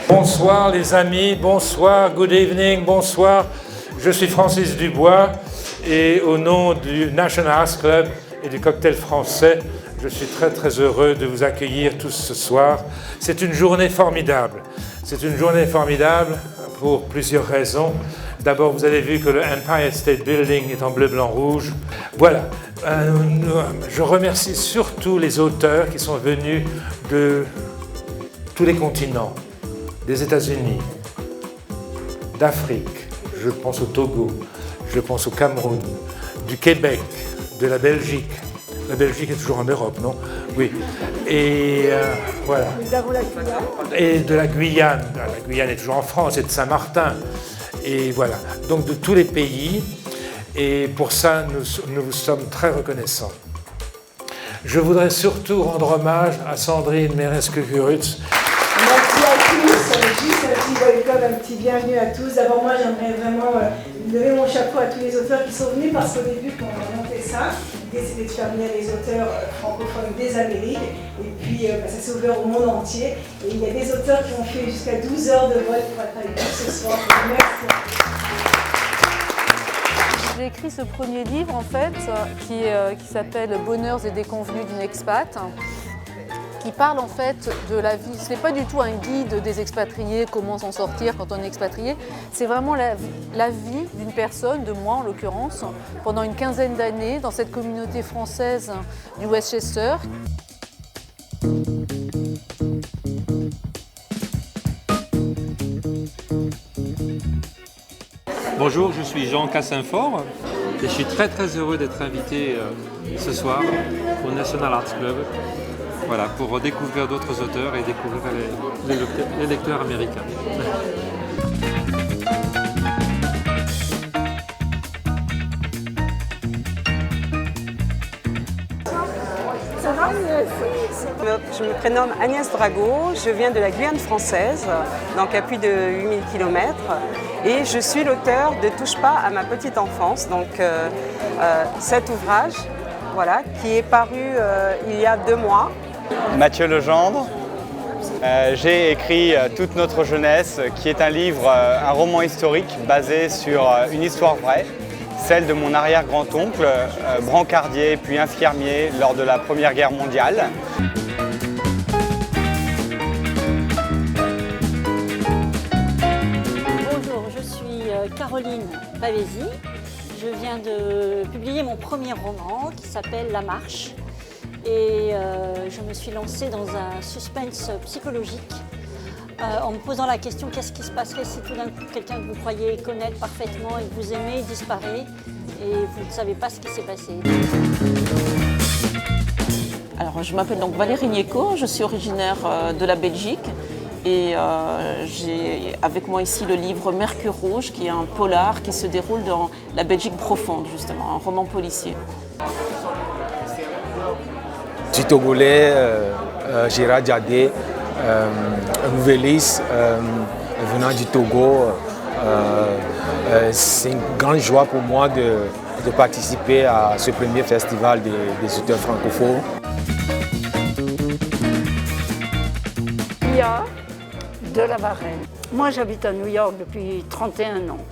Bonsoir les amis, bonsoir, good evening, bonsoir. Je suis Francis Dubois et au nom du National Arts Club et du Cocktail Français, je suis très heureux de vous accueillir tous ce soir. C'est une journée formidable. C'est une journée formidable pour plusieurs raisons. D'abord, vous avez vu que le Empire State Building est en bleu, blanc, rouge. Voilà. Je remercie surtout les auteurs qui sont venus de tous les continents, des États-Unis, d'Afrique, je pense au Togo, je pense au Cameroun, du Québec, de la Belgique. La Belgique est toujours en Europe, non? Oui. Et voilà. Et de la Guyane. La Guyane est toujours en France, et de Saint-Martin. Et voilà. Donc de tous les pays. Et pour ça, nous vous sommes très reconnaissants. Je voudrais surtout rendre hommage à Sandrine Meresque-Kurutz. Merci à tous, juste un petit welcome, un petit bienvenue à tous. D'abord moi j'aimerais vraiment lever mon chapeau à tous les auteurs qui sont venus parce qu'au début quand on a monté ça, l'idée c'était de faire venir les auteurs francophones des Amériques et puis ça s'est ouvert au monde entier et il y a des auteurs qui ont fait jusqu'à 12 heures de vol pour être avec nous ce soir. Merci. J'ai écrit ce premier livre en fait qui s'appelle Bonheurs et déconvenues d'une expat, qui parle en fait de la vie. Ce n'est pas du tout un guide des expatriés, comment s'en sortir quand on est expatrié. C'est vraiment la vie d'une personne, de moi en l'occurrence, pendant une quinzaine d'années dans cette communauté française du Westchester. Bonjour, je suis Jean Cassinfort et je suis très heureux d'être invité ce soir au National Arts Club. Voilà, pour découvrir d'autres auteurs et découvrir les lecteurs américains. Je me prénomme Agnès Drago, je viens de la Guyane française, donc à plus de 8000 km, et je suis l'auteur de Touche pas à ma petite enfance, donc cet ouvrage voilà, qui est paru il y a 2 mois. Mathieu Legendre, j'ai écrit Toute notre jeunesse, qui est un livre, un roman historique basé sur une histoire vraie, celle de mon arrière-grand-oncle, brancardier puis infirmier lors de la Première Guerre mondiale. Bonjour, je suis Caroline Pavesi. Je viens de publier mon premier roman qui s'appelle La Marche. Et je me suis lancée dans un suspense psychologique en me posant la question qu'est-ce qui se passerait si tout d'un coup quelqu'un que vous croyez connaître parfaitement et que vous aimez disparaît et vous ne savez pas ce qui s'est passé. Alors je m'appelle donc Valérie Nieko, je suis originaire de la Belgique et j'ai avec moi ici le livre Mercure Rouge qui est un polar qui se déroule dans la Belgique profonde justement, un roman policier. Je suis togolais, Gérard Diadé, un nouvelliste venant du Togo. C'est une grande joie pour moi de participer à ce premier festival des auteurs francophones. Pia de la Varenne. Moi j'habite à New York depuis 31 ans.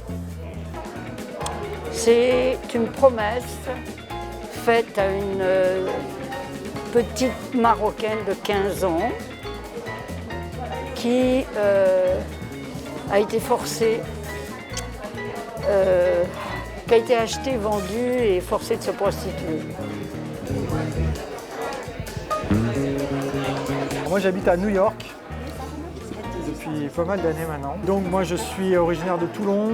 C'est une promesse faite à une petite Marocaine de 15 ans qui a été forcée, qui a été achetée, vendue et forcée de se prostituer. Moi j'habite à New York depuis pas mal d'années maintenant. Donc moi je suis originaire de Toulon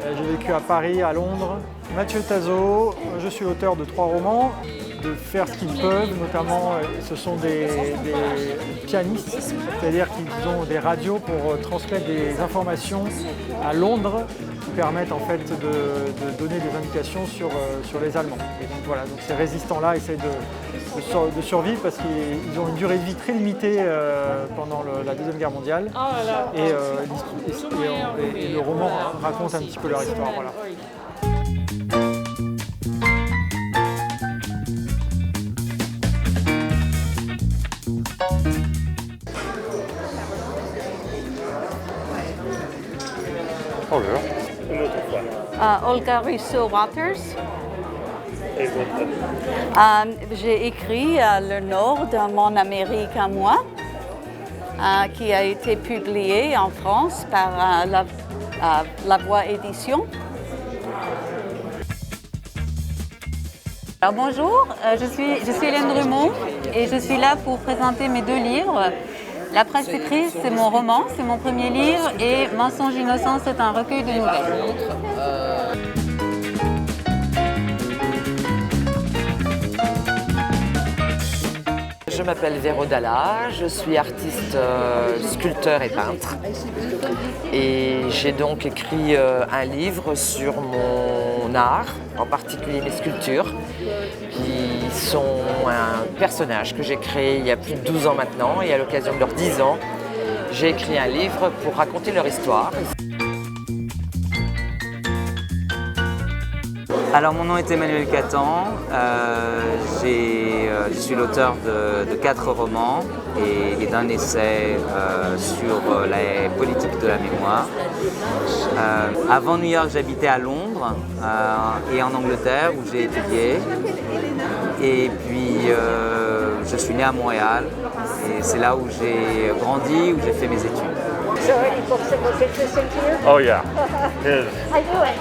J'ai vécu à Paris, à Londres. Mathieu Tazo, je suis l'auteur de 3 romans, de faire ce qu'ils peuvent, notamment ce sont des pianistes, c'est-à-dire qu'ils ont des radios pour transmettre des informations à Londres qui permettent en fait de donner des indications sur les Allemands. Et donc voilà, donc ces résistants-là essayent de survivre parce qu'ils ont une durée de vie très limitée pendant la Deuxième Guerre mondiale. Et le roman raconte un petit peu leur histoire. Voilà. Olga Russo-Waters. J'ai écrit Le Nord de mon Amérique à moi, qui a été publié en France par La Voix Édition. Alors bonjour, je suis Hélène Drummond et je suis là pour présenter mes 2 livres. La Presse écrite, c'est mon roman, c'est mon premier livre, et Mensonges innocents, c'est un recueil de nouvelles. Je m'appelle Véro Dalla, je suis artiste, sculpteur et peintre. Et j'ai donc écrit un livre sur mon art, en particulier mes sculptures, qui sont un personnage que j'ai créé il y a plus de 12 ans maintenant, et à l'occasion de leurs 10 ans, j'ai écrit un livre pour raconter leur histoire. Alors mon nom est Emmanuel Catan, je suis l'auteur de 4 romans et d'un essai sur la politique de la mémoire. Avant New York, j'habitais à Londres et en Angleterre où j'ai étudié. Et puis je suis né à Montréal et c'est là où j'ai grandi, où j'ai fait mes études. So any books that look interesting to you? Oh yeah. I knew it.